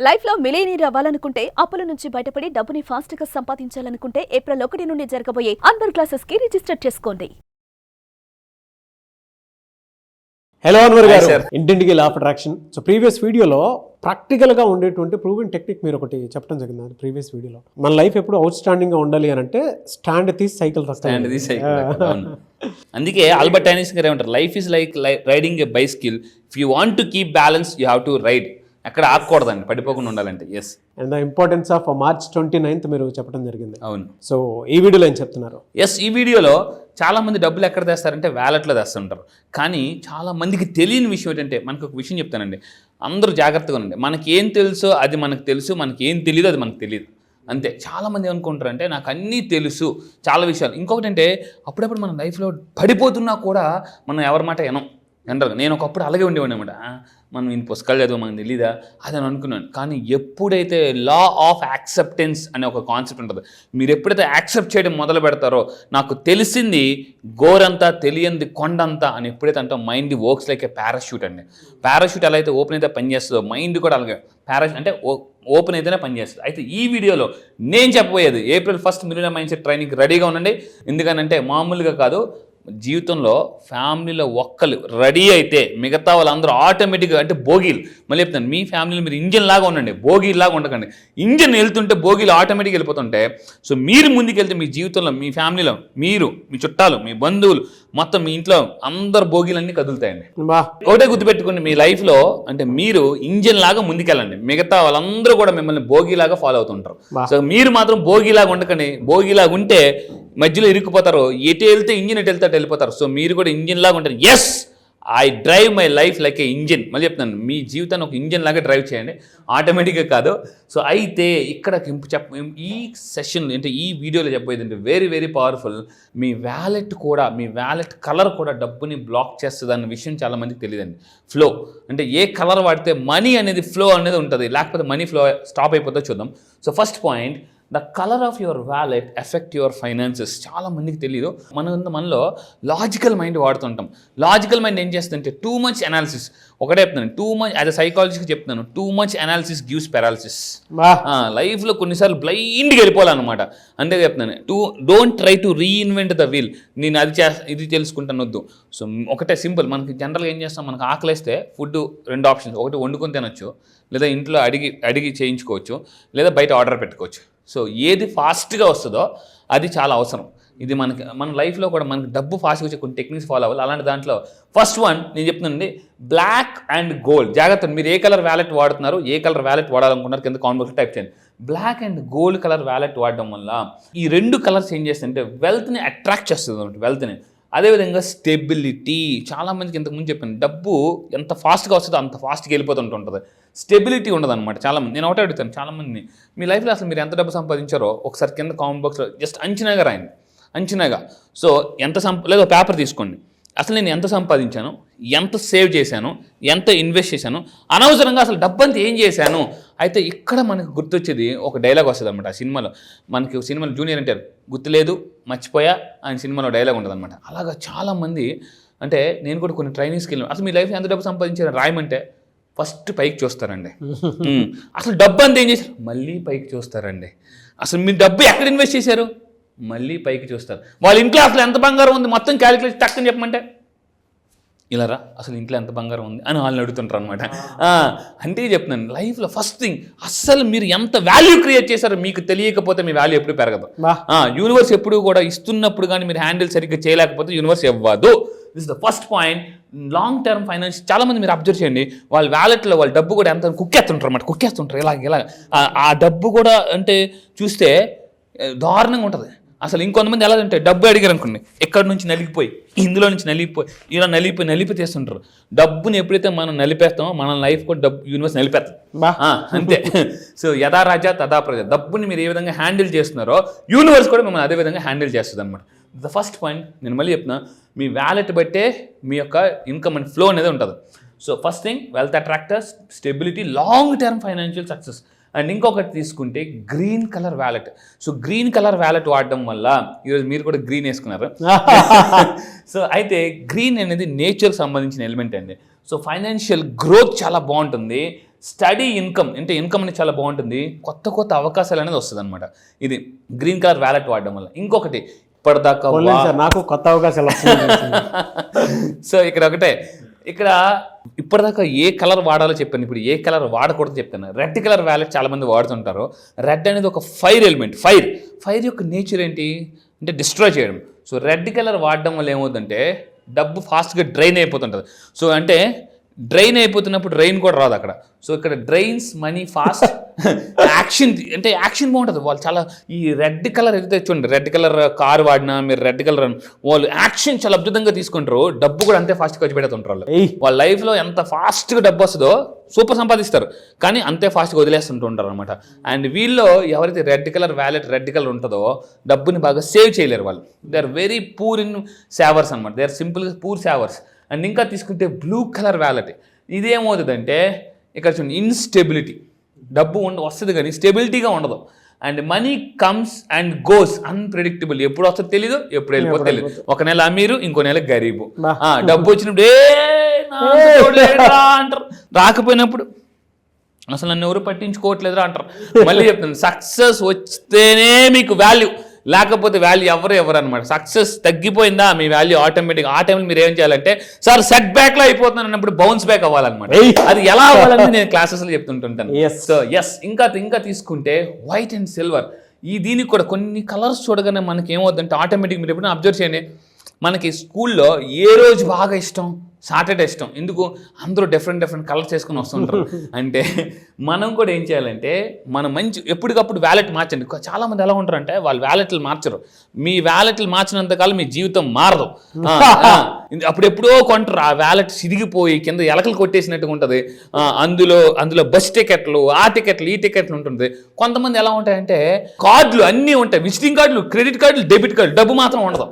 Life లో millionaire అవ్వాలనుకుంటే అప్పుల నుంచి బయటపడి డబ్బుని ఫాస్ట్ గా సంపాదించాలనుకుంటే ఏప్రిల్ 1 నుండి జరగబోయే అన్వర్ క్లాసెస్ కి రిజిస్టర్ చేసుకోండి. హలో అన్వర్ గారు, ఇంటింటికి law of attraction. So previous వీడియోలో ప్రాక్టికల్ గా ఉండేటువంటి ప్రూవెన్ టెక్నిక్ మీరు ఒకటి చెప్పడం జరిగింది. ప్రీవియస్ వీడియోలో మన లైఫ్ ఎప్పుడు అవుట్ స్టాండింగ్ గా ఉండాలి అని అంటే స్టాండ్ తీసి సైకిల్ అందుకే ఆల్బర్ట్ ఐన్స్టీన్ గారు ఏమంటారు, life is like riding a bicycle, if you want to keep balance you have to ride. ఎక్కడ ఆగకూడదండి, పడిపోకుండా ఉండాలంటే. Yes, and the importance of March 29th మీరు చెప్పడం జరిగింది. అవును. సో ఈ వీడియోలో ఏం చెప్తున్నారు? ఎస్, ఈ వీడియోలో చాలా మంది డబ్బులు ఎక్కడ తెస్తారంటే వ్యాలెట్లో తెస్తుంటారు. కానీ చాలా మందికి తెలియని విషయం ఏంటంటే, మనకు ఒక విషయం చెప్తానండి, అందరూ జాగ్రత్తగా ఉండండి. మనకి ఏం తెలుసో అది మనకు తెలుసు, మనకి ఏం తెలియదు అది మనకు తెలియదు, అంతే. చాలామంది ఏమనుకుంటారంటే నాకు అన్నీ తెలుసు చాలా విషయాలు. ఇంకొకటి అంటే అప్పుడప్పుడు మన లైఫ్లో పడిపోతున్నా కూడా మనం ఎవరి మాట జనరల్గా నేను ఒకప్పుడు అలాగే ఉండేవాడిని అనమాట. మనం ఇన్ని పుస్తకాలు చదువు మనకు తెలీదా అది అని అనుకున్నాను. కానీ ఎప్పుడైతే లా ఆఫ్ యాక్సెప్టెన్స్ అనే ఒక కాన్సెప్ట్ ఉంటుంది, మీరు ఎప్పుడైతే యాక్సెప్ట్ చేయడం మొదలు పెడతారో, నాకు తెలిసింది గోరంతా తెలియంది కొండంతా అని ఎప్పుడైతే అంటే మైండ్ వర్క్స్ లైక్ ఏ పారాషూట్ అండి. పారాషూట్ ఎలా అయితే ఓపెన్ అయితే పనిచేస్తుందో మైండ్ కూడా అలాగే పారాషూట్ అంటే ఓపెన్ అయితేనే పనిచేస్తుంది. అయితే ఈ వీడియోలో నేను చెప్పబోయేది April 1st millionaire mind set training రెడీగా ఉండండి. ఎందుకనంటే మామూలుగా కాదు, జీవితంలో ఫ్యామిలీలో ఒక్కరు రెడీ అయితే మిగతా వాళ్ళందరూ ఆటోమేటిక్గా, అంటే బోగీలు, మళ్ళీ చెప్తాను, మీ ఫ్యామిలీలో మీరు ఇంజిన్ లాగా ఉండండి, బోగీలు లాగా ఉండకండి. ఇంజిన్ వెళ్తుంటే బోగీలు ఆటోమేటిక్గా వెళ్ళిపోతుంటే, సో మీరు ముందుకు వెళ్తే మీ జీవితంలో మీ ఫ్యామిలీలో మీరు, మీ చుట్టాలు, మీ బంధువులు, మొత్తం మీ ఇంట్లో అందరు బోగీలన్నీ కదులుతాయండి. ఒకటే గుర్తుపెట్టుకోండి, మీ లైఫ్లో అంటే మీరు ఇంజిన్ లాగా ముందుకెళ్ళండి, మిగతా వాళ్ళందరూ కూడా మిమ్మల్ని బోగీలాగా ఫాలో అవుతుంటారు. సో మీరు మాత్రం బోగీలాగా ఉండకండి. బోగీలాగా ఉంటే మధ్యలో ఇరుక్కుపోతారు, ఎటు వెళ్తే ఇంజిన్ ఎటు వెళ్తే వెళ్ళిపోతారు. సో మీరు కూడా ఇంజిన్ లాగా ఉంటారు. Yes, I drive my life like a engine. మళ్ళీ చెప్తాను, మీ జీవితాన్ని ఒక ఇంజిన్ లాగా డ్రైవ్ చేయండి, ఆటోమేటిక్గా కాదు. సో అయితే ఇక్కడ ఈ సెషన్ అంటే ఈ వీడియోలో చెప్పేది అంటే వెరీ వెరీ పవర్ఫుల్. మీ వ్యాలెట్ కూడా, మీ వ్యాలెట్ కలర్ కూడా డబ్బుని బ్లాక్ చేస్తుంది అన్న విషయం చాలామందికి తెలియదండి. ఫ్లో అంటే ఏ కలర్ వాడితే మనీ అనేది ఫ్లో అనేది ఉంటుంది, లేకపోతే మనీ ఫ్లో స్టాప్ అయిపోతే చూద్దాం. So first point, the colour of your wallet effect your finances. చాలా మందికి తెలియదు. మనలో లాజికల్ మైండ్ వాడుతుంటాం. లాజికల్ మైండ్ ఏం చేస్తుందంటే టూ మచ్ అనాలిసిస్. ఒకటే చెప్తున్నాను, too much as a psychologist చెప్తున్నాను, too much analysis gives paralysis. లైఫ్లో కొన్నిసార్లు బ్లైండ్గా వెళ్ళిపోవాలన్నమాట. అంతే చెప్తున్నాను, don't try to reinvent the wheel. నేను ఇది తెలుసుకుంటాను వద్దు. సో ఒకటే సింపుల్, మనకి జనరల్గా ఏం చేస్తాం, మనకు ఆకలిస్తే ఫుడ్ రెండు ఆప్షన్స్, ఒకటి వండుకొని తినొచ్చు, లేదా ఇంట్లో అడిగి చేయించుకోవచ్చు, లేదా బయట ఆర్డర్ పెట్టుకోవచ్చు. సో ఏది ఫాస్ట్గా వస్తుందో అది చాలా అవసరం. ఇది మన లైఫ్లో కూడా మనకి డబ్బు ఫాస్ట్గా వచ్చే కొన్ని టెక్నిక్స్ ఫాలో అవ్వాలి. అలాంటి దాంట్లో ఫస్ట్ వన్ నేను చెప్తున్నానండి, బ్లాక్ అండ్ గోల్డ్. జాగ్రత్త, మీరు ఏ కలర్ వ్యాలెట్ వాడుతున్నారు, ఏ కలర్ వ్యాలెట్ వాడాలనుకున్నారు కింద కామెంట్ బాక్స్లో టైప్ చేయండి. Black and gold colour wallet వాడడం వల్ల ఈ రెండు కలర్స్ ఏం చేస్తాయంటే వెల్త్ని అట్రాక్ట్ చేస్తుంది అన్నమాట, వెల్త్ని. అదేవిధంగా స్టెబిలిటీ. చాలామందికి ఇంతకుముందు చెప్పాను, డబ్బు ఎంత ఫాస్ట్గా వస్తుందో అంత ఫాస్ట్గా వెళ్ళిపోతుంటుంది, స్టెబిలిటీ ఉండదు అనమాట. చాలామంది నేను ఒకటే అడుగుతాను, చాలామందిని మీ లైఫ్లో అసలు మీరు ఎంత డబ్బు సంపాదించారో ఒకసారి కింద కామెంట్ బాక్స్లో జస్ట్ అంచనాగా రాయండి, అంచనాగా. సో లేదా పేపర్ తీసుకోండి, అసలు నేను ఎంత సంపాదించాను, ఎంత సేవ్ చేశాను, ఎంత ఇన్వెస్ట్ చేశాను, అనవసరంగా అసలు డబ్బంతా ఏం చేశాను. అయితే ఇక్కడ మనకు గుర్తొచ్చేది ఒక డైలాగ్ వస్తుంది అనమాట. ఆ సినిమాలో జూనియర్ ఎన్టీఆర్ గుర్తులేదు మర్చిపోయా ఆయన సినిమాలో డైలాగ్ ఉంటుంది అనమాట. అలాగా చాలామంది, అంటే నేను కూడా కొన్ని ట్రైనింగ్స్కి వెళ్ళాను, అసలు మీ లైఫ్లో ఎంత డబ్బు సంపాదించారు రాయమంటే ఫస్ట్ పైకి చూస్తారండి. అసలు డబ్బు అంతా ఏం చేశారు, మళ్ళీ పైకి చూస్తారండి. అసలు మీ డబ్బు ఎక్కడ ఇన్వెస్ట్ చేశారు, మళ్ళీ పైకి చూస్తారు. వాళ్ళ ఇంట్లో అసలు ఎంత బంగారం ఉంది మొత్తం క్యాలిక్యులేట్ టక్కని చెప్పమంటే ఇలా రా, అసలు ఇంట్లో ఎంత బంగారం ఉంది అని వాళ్ళని అడుగుతుంటారు అనమాట. అంటే చెప్తున్నాను, లైఫ్లో ఫస్ట్ థింగ్ అస్సలు మీరు ఎంత వాల్యూ క్రియేట్ చేశారో మీకు తెలియకపోతే మీ వాల్యూ ఎప్పుడు పెరగదు. యూనివర్స్ ఎప్పుడు కూడా ఇస్తున్నప్పుడు కానీ మీరు హ్యాండిల్ సరిగ్గా చేయలేకపోతే యూనివర్స్ ఇవ్వదు. This is the first point. Long term finance చాలామంది మీరు అబ్జర్వ్ చేయండి, వాళ్ళ వ్యాలెట్లో వాళ్ళ డబ్బు కూడా ఎంత కుక్కేస్తుంటారు అన్నమాట, కుక్కేస్తుంటారు ఇలా. ఆ డబ్బు కూడా అంటే చూస్తే దారుణంగా ఉంటుంది. అసలు ఇంకొంతమంది ఎలా అంటే డబ్బు అడిగారు అనుకోండి, ఎక్కడి నుంచి నలిగిపోయి ఇందులో నుంచి ఇలా నలిపి తీస్తుంటారు. డబ్బుని ఎప్పుడైతే మనం నలిపేస్తామో మన లైఫ్ కూడా డబ్బు యూనివర్స్ నలిపేస్తాం, అంతే. సో యథా రాజా తథా ప్రజ. డబ్బుని మీరు ఏ విధంగా హ్యాండిల్ చేస్తున్నారో యూనివర్స్ కూడా మిమ్మల్ని అదే విధంగా హ్యాండిల్ చేస్తుంది అనమాట. ద ఫస్ట్ పాయింట్ నేను మళ్ళీ చెప్తున్నా, మీ వ్యాలెట్ బట్టే మీ యొక్క ఇన్కమ్ అండ్ ఫ్లో అనేది ఉంటుంది. So first thing wealth attractors, stability, long term financial success. And ఇంకొకటి తీసుకుంటే green colour wallet. So green colour wallet వాడడం వల్ల, ఈరోజు మీరు కూడా గ్రీన్ వేసుకున్నారు. సో అయితే గ్రీన్ అనేది నేచర్కి సంబంధించిన ఎలిమెంట్ అండి. సో ఫైనాన్షియల్ గ్రోత్ చాలా బాగుంటుంది. స్టడీ ఇన్కమ్ అంటే ఇన్కమ్ అనేది చాలా బాగుంటుంది, కొత్త కొత్త అవకాశాలు అనేది వస్తుంది అనమాట ఇది గ్రీన్ కలర్ వ్యాలెట్ వాడడం వల్ల. ఇంకొకటి ఇప్పటిదాకా నాకు కొత్త అవకాశాలు సో ఇక్కడ ఒకటే, ఇక్కడ ఇప్పటిదాకా ఏ కలర్ వాడాలో చెప్పాను, ఇప్పుడు ఏ కలర్ వాడకూడదు చెప్తాను. రెడ్ కలర్ వ్యాలెట్ చాలామంది వాడుతుంటారు. రెడ్ అనేది ఒక ఫైర్ ఎలిమెంట్. ఫైర్ యొక్క నేచర్ ఏంటి అంటే డిస్ట్రాయ్ చేయడం. సో రెడ్ కలర్ వాడడం వల్ల ఏమవుతుందంటే డబ్బు ఫాస్ట్గా డ్రైన్ అయిపోతుంటుంది. సో అంటే డ్రైన్ అయిపోతున్నప్పుడు డ్రైన్ కూడా రాదు అక్కడ. సో ఇక్కడ డ్రైన్స్ మనీ ఫాస్ట్. యాక్షన్ అంటే యాక్షన్ బాగుంటుంది. వాళ్ళు చాలా ఈ రెడ్ కలర్ ఏదైతే చూడండి, రెడ్ కలర్ కార్ వాడినా మీరు రెడ్ కలర్ వాళ్ళు యాక్షన్ చాలా అద్భుతంగా తీసుకుంటారు, డబ్బు కూడా అంతే ఫాస్ట్గా ఖర్చు పెడుతుంటారు వాళ్ళు. వాళ్ళ లైఫ్లో ఎంత ఫాస్ట్గా డబ్బు వస్తుందో సూపర్ సంపాదిస్తారు, కానీ అంతే ఫాస్ట్గా వదిలేస్తుంటూ ఉంటారు అనమాట. అండ్ వీళ్ళు ఎవరైతే red colour wallet red colour ఉంటుందో డబ్బుని బాగా సేవ్ చేయలేరు వాళ్ళు. They are very poor in savers అనమాట. దే ఆర్ సింపుల్గా పూర్ సేవర్స్. అండ్ ఇంకా తీసుకుంటే బ్లూ కలర్ వ్యాలెట్, ఇదేమవుతుందంటే ఇక్కడ చూడండి ఇన్స్టెబిలిటీ, డబ్బు వస్తుంది కానీ స్టెబిలిటీగా ఉండదు. And money comes and goes unpredictable, ఎప్పుడు వస్తుందో తెలీదు, ఎప్పుడు వెళ్ళిపోతే తెలియదు. ఒక నెల అమీరు, ఇంకో నెల గరీబు. డబ్బు వచ్చినప్పుడు అంటారు, రాకపోయినప్పుడు అసలు నన్ను ఎవరు పట్టించుకోవట్లేదురా అంటారు. మళ్ళీ చెప్తాను, సక్సెస్ వస్తేనే మీకు వాల్యూ, లేకపోతే వాల్యూ ఎవరు అనమాట. సక్సెస్ తగ్గిపోయిందా మీ వాల్యూ ఆటోమేటిక్. ఆ టైంలో మీరు ఏం చేయాలంటే సార్ సెట్ బ్యాక్ లో అయిపోతున్నాను అన్నప్పుడు బౌన్స్ బ్యాక్ అవ్వాలన్నమాట. అది ఎలా అవ్వాలని నేను క్లాసెస్లో చెప్తుంటాను. సో ఇంకా తీసుకుంటే వైట్ అండ్ సిల్వర్, దీనికి కూడా కొన్ని కలర్స్ చూడగానే మనకి ఏమవుతుందంటే ఆటోమేటిక్ మీరు ఎప్పుడైనా అబ్జర్వ్ చేయండి, మనకి స్కూల్లో ఏ రోజు బాగా ఇష్టం, సాటర్డే ఇష్టం. ఎందుకు అందరూ డిఫరెంట్ కలర్స్ వేసుకొని వస్తుంటారు. అంటే మనం కూడా ఏం చేయాలంటే మనం మంచి ఎప్పటికప్పుడు వ్యాలెట్ మార్చండి. చాలామంది ఎలా ఉంటారంటే వాళ్ళు వ్యాలెట్లు మార్చరు. మీ వ్యాలెట్లు మార్చినంతకాలం మీ జీవితం మారదు. అప్పుడు ఎప్పుడో కొంటారు, ఆ వ్యాలెట్ సిరిగిపోయి కింద ఎలకలు కొట్టేసినట్టుగా ఉంటుంది. అందులో బస్ టికెట్లు, ఆ టికెట్లు, ఈ టికెట్లు ఉంటుంది. కొంతమంది ఎలా ఉంటాయంటే కార్డులు అన్నీ ఉంటాయి, విజిటింగ్ కార్డులు, క్రెడిట్ కార్డులు, డెబిట్ కార్డులు, డబ్బు మాత్రం ఉండదు.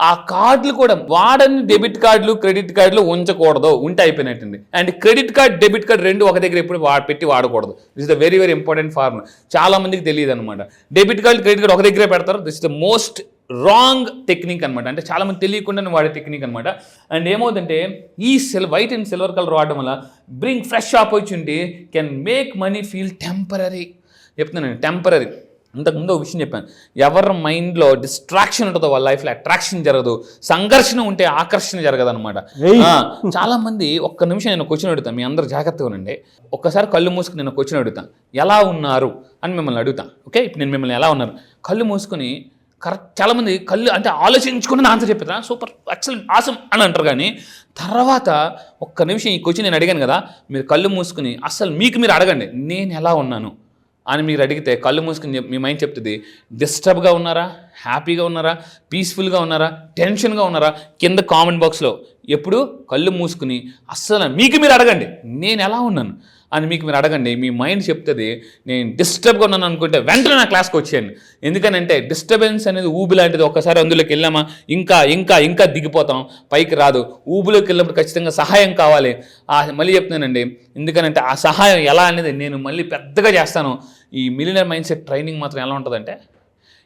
ఆ కార్డులు కూడా వాడని డెబిట్ కార్డులు క్రెడిట్ కార్డులు ఉంచకూడదు, ఉంటే అయిపోయినట్టుంది. And credit card debit card రెండు ఒక దగ్గర ఎప్పుడు పెట్టి వాడకూడదు. This is the very important formula. చాలా మందికి తెలియదు అనమాట. డెబిట్ కార్డ్ క్రెడిట్ కార్డ్ ఒక దగ్గరే పెడతారు. This is the most wrong technique అనమాట. అంటే చాలా మంది తెలియకుండానే వాడే టెక్నిక్ అనమాట. అండ్ ఏమవుతుందంటే ఈ వైట్ అండ్ సిల్వర్ కలర్ వాడడం వల్ల bring fresh opportunity, can make money feel temporary. చెప్తున్నాను టెంపరీ. ఇంతకుముందు ఒక విషయం చెప్పాను, ఎవరి మైండ్లో డిస్ట్రాక్షన్ ఉంటుందో వాళ్ళ లైఫ్లో అట్రాక్షన్ జరగదు, సంఘర్షణ ఉంటే ఆకర్షణ జరగదు అనమాట. చాలా మంది ఒక్క నిమిషం నేను క్వశ్చన్ అడుగుతాను, మీ అందరూ జాగ్రత్తగా ఉండండి. ఒక్కసారి కళ్ళు మూసుకుని నేను క్వశ్చన్ అడుగుతాను, ఎలా ఉన్నారు అని మిమ్మల్ని అడుగుతాను. ఓకే, ఇప్పుడు నేను మిమ్మల్ని ఎలా ఉన్నారు కళ్ళు మూసుకొని కరెక్ట్. చాలామంది కళ్ళు అంటే ఆలోచించుకుని ఆన్సర్ చెప్పేదా సూపర్ ఎక్సలెంట్ ఆసమ్ అని అంటారు. కానీ తర్వాత ఒక్క నిమిషం ఈ క్వశ్చన్ నేను అడిగాను కదా, మీరు కళ్ళు మూసుకుని అసలు మీకు మీరు అడగండి, నేను ఎలా ఉన్నాను అని మీరు అడిగితే కళ్ళు మూసుకుని మీ మైండ్ చెప్తుంది డిస్టర్బ్గా ఉన్నారా, హ్యాపీగా ఉన్నారా, పీస్ఫుల్గా ఉన్నారా, టెన్షన్గా ఉన్నారా. కింద కామెంట్ బాక్స్లో ఎప్పుడు కళ్ళు మూసుకుని అస్సలు మీకు మీరు అడగండి, నేను ఎలా ఉన్నాను అని మీకు మీరు అడగండి. మీ మైండ్ చెప్తుంది నేను డిస్టర్బ్గా ఉన్నాను అనుకుంటే వెంటనే నా క్లాస్కి వచ్చేయండి. ఎందుకనంటే డిస్టర్బెన్స్ అనేది ఊబి లాంటిది. ఒక్కసారి అందులోకి వెళ్ళామా ఇంకా దిగిపోతాం, పైకి రాదు. ఊబిలోకి వెళ్ళినప్పుడు ఖచ్చితంగా సహాయం కావాలి. మళ్ళీ చెప్తున్నానండి, ఎందుకనంటే ఆ సహాయం ఎలా అనేది నేను మళ్ళీ పెద్దగా చేస్తాను. ఈ మిలియనర్ మైండ్ సెట్ ట్రైనింగ్ మాత్రం ఎలా ఉంటుందంటే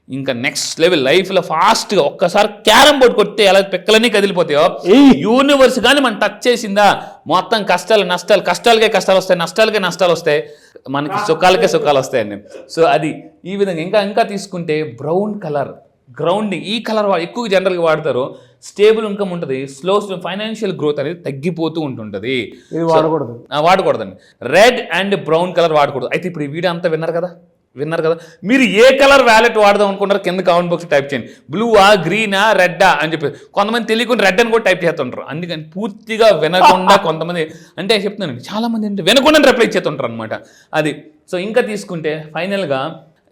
ఇంకా నెక్స్ట్ లెవెల్. లైఫ్లో ఫాస్ట్గా ఒక్కసారి క్యారమ్ బోర్డ్ కొడితే ఎలా పిక్కలన్నీ కదిలిపోతాయో, యూనివర్స్ కానీ మనం టచ్ చేసిందా మొత్తం కష్టాలకే కష్టాలు వస్తాయి, నష్టాలకే నష్టాలు వస్తాయి, మనకి సుఖాలకే సుఖాలు వస్తాయండి. సో అది ఈ విధంగా. ఇంకా తీసుకుంటే బ్రౌన్ కలర్ గ్రౌండింగ్, ఈ కలర్ ఎక్కువ జనరల్గా వాడతారు. స్టేబుల్ ఇన్కమ్ ఉంటుంది, స్లో ఫైనాన్షియల్ గ్రోత్ అనేది తగ్గిపోతూ ఉంటుంటుంది. వాడకూడదండి. రెడ్ అండ్ బ్రౌన్ కలర్ వాడకూడదు. అయితే ఇప్పుడు ఈ వీడియో అంతా విన్నారు కదా. మీరు ఏ కలర్ వ్యాలెట్ వాడదాం అనుకుంటారు కింద కామెంట్ బాక్స్ టైప్ చేయండి. బ్లూవా, గ్రీనా, రెడ్డా అని చెప్పి. కొంతమంది తెలియకుండా రెడ్ అని కూడా టైప్ చేస్తుంటారు. అందుకని పూర్తిగా వినకుండా కొంతమంది అంటే చెప్తున్నానండి, చాలా మంది అంటే వినకుండా రిప్లై చేస్తుంటారు అనమాట. అది. సో ఇంకా తీసుకుంటే ఫైనల్గా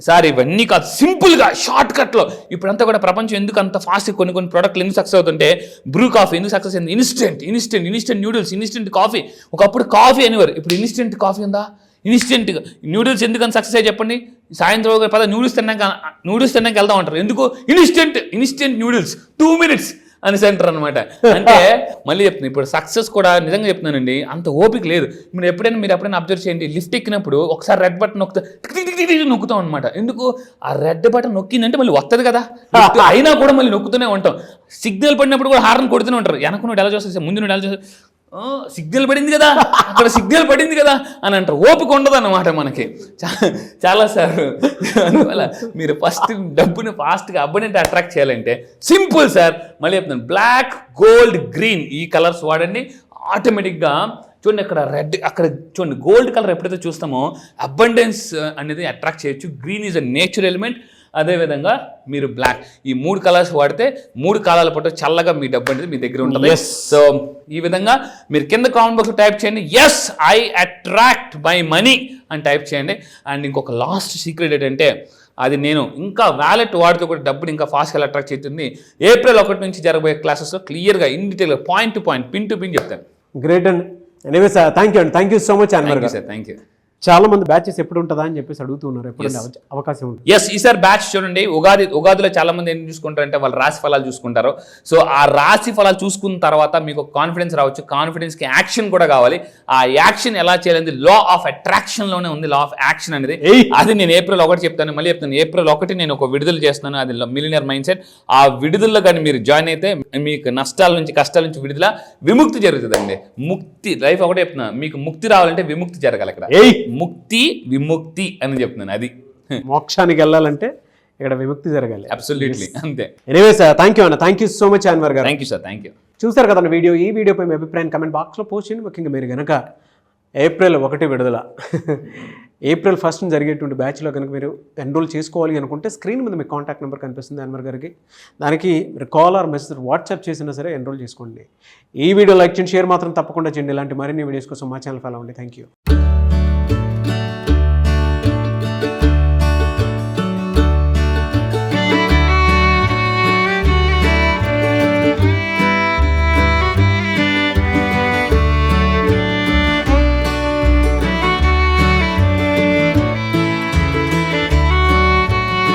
సార్ ఇవన్నీ కాదు, సింపుల్గా షార్ట్ కట్లో ఇప్పుడంతా కూడా ప్రపంచం ఎందుకు అంత ఫాస్ట్ కొన్ని ప్రోడక్ట్లు ఎందుకు సక్సెస్ అవుతుంటే బ్రూ కాఫీ ఎందుకు సక్సెస్ అయింది, ఇన్స్టెంట్ న్యూడిల్స్, ఇన్స్టెంట్ కాఫీ. ఒకప్పుడు కాఫీ అనేవారు, ఇప్పుడు ఇన్స్టెంట్ కాఫీ ఉందా, ఇన్స్టెంట్ న్యూడిల్స్ ఎందుకని సక్సెస్ అయ్యి చెప్పండి. సాయంత్రం పద నూడిల్స్ తిన్నాక వెళ్దాం అంటారు. ఎందుకు ఇన్స్టెంట్ న్యూడిల్స్ 2 minutes అని సెంటర్ అనమాట. అంటే మళ్ళీ చెప్తున్నాను, ఇప్పుడు సక్సెస్ కూడా నిజంగా చెప్తున్నానండి, అంత ఓపిక లేదు. మీరు ఎప్పుడైనా అబ్జర్వ్ చేయండి, లిఫ్ట్ ఎక్కినప్పుడు ఒకసారి రెడ్ బటన్ నొక్కుతాం అనమాట. ఎందుకు ఆ రెడ్ బటన్ నొక్కిందంటే మళ్ళీ వస్తుంది కదా, అయినా కూడా మళ్ళీ నొక్కుతూనే ఉంటాం. సిగ్నల్ పడినప్పుడు కూడా హార్న్ కొడుతూనే ఉంటారు. వెనక నువ్వు ఎలా చూస్తే ముందు నువ్వు ఎలా చూస్తే సిగ్నల్ పడింది కదా, అక్కడ సిగ్నల్ పడింది కదా అని అంటారు. ఓపిక ఉండదు అన్నమాట మనకి చాలా సార్. అందువల్ల మీరు ఫస్ట్ డబ్బుని ఫాస్ట్గా అబ్బడెంట్ అట్రాక్ట్ చేయాలంటే సింపుల్ సార్. మళ్ళీ చెప్తాను, బ్లాక్, గోల్డ్, గ్రీన్ ఈ కలర్స్ వాడండి. ఆటోమేటిక్గా చూడండి, అక్కడ రెడ్, అక్కడ చూడండి గోల్డ్ కలర్ ఎప్పుడైతే చూస్తామో అబండెన్స్ అనేది అట్రాక్ట్ చేయొచ్చు. Green is a natural element. అదేవిధంగా మీరు బ్లాక్, ఈ 3 కలర్స్ వాడితే 3 కాలాల పాటు చల్లగా మీ డబ్బు అనేది మీ దగ్గర ఉంటుంది. సో ఈ విధంగా మీరు కింద కామెంట్ బాక్స్లో టైప్ చేయండి, yes I attract my money అని టైప్ చేయండి. అండ్ ఇంకొక లాస్ట్ సీక్రెట్ ఏంటంటే, అది నేను ఇంకా వ్యాలెట్ వాడితో కూడా డబ్బుని ఇంకా ఫాస్ట్గా అట్రాక్ట్ చేస్తుంది. ఏప్రిల్ 1 నుంచి జరగబోయే క్లాసెస్లో క్లియర్గా ఇన్ డీటెయిల్గా point to point, pin to pin చెప్తాను. గ్రేట్ అండి. ఎనీవే సార్, థ్యాంక్ యూ అండి. Thank you so much Anwar garu. Sir thank you. చాలా మంది బ్యాచెస్ ఎప్పుడు ఉంటుందా అని చెప్పేసి అడుగుతున్నారు. ఎప్పుడు అవకాశం ఉంటుంది? ఎస్, ఈసారి బ్యాచ్ చూడండి, ఉగాదిలో చాలా మంది ఏం చూసుకుంటారంటే వాళ్ళ రాశి ఫలాలు చూసుకుంటారు. సో ఆ రాశి ఫలాలు చూసుకున్న తర్వాత మీకు కాన్ఫిడెన్స్ రావచ్చు. కాన్ఫిడెన్స్కి యాక్షన్ కూడా కావాలి. ఆ యాక్షన్ ఎలా చేయాలి, లా ఆఫ్ అట్రాక్షన్లోనే ఉంది లా ఆఫ్ యాక్షన్ అనేది. అది నేను ఏప్రిల్ 1 చెప్తాను. మళ్ళీ చెప్తాను, ఏప్రిల్ 1 నేను ఒక విడుదల చేస్తున్నాను, అది మిలియనర్ మైండ్ సెట్. ఆ విడుదలలో కానీ మీరు జాయిన్ అయితే మీకు నష్టాల నుంచి, కష్టాల నుంచి విడుదల, విముక్తి జరుగుతుందండి. ముక్తి, లైఫ్ ఒకటే చెప్తున్నా, మీకు ముక్తి రావాలంటే విముక్తి జరగాలి. ఇక్కడ ముక్తి, విముక్తి అని చెప్తున్నాను. అది మోక్షానికి వెళ్ళాలంటే ఇక్కడ విముక్తి జరగాలి. అబ్సల్యూట్లీ అంతే. ఎనీవే సార్, థ్యాంక్ యూ అన్న. Thank you so much Anwar garu. Thank you sir. Thank you. చూసారు కదండి వీడియో. ఈ వీడియోపై మీ అభిప్రాయం కమెంట్ బాక్స్లో పోస్ట్ చేయండి. ముఖ్యంగా మీరు కనుక ఏప్రిల్ 1 విడుదల, ఏప్రిల్ 1 జరిగేటువంటి బ్యాచ్లో కనుక మీరు ఎన్రోల్ చేసుకోవాలి అనుకుంటే స్క్రీన్ మీద మీ కాంటాక్ట్ నెంబర్ కనిపిస్తుంది అన్వర్ గారికి. దానికి మీరు కాల్ ఆర్ మెసేజ్ వాట్సాప్ చేసినా సరే ఎన్రోల్ చేసుకోండి. ఈ వీడియో లైక్ చేయండి, షేర్ మాత్రం తప్పకుండా చేయండి. ఇలాంటి మరిన్ని వీడియోస్ కోసం మా ఛానల్ ఫాలో అవ్వండి. Thank you.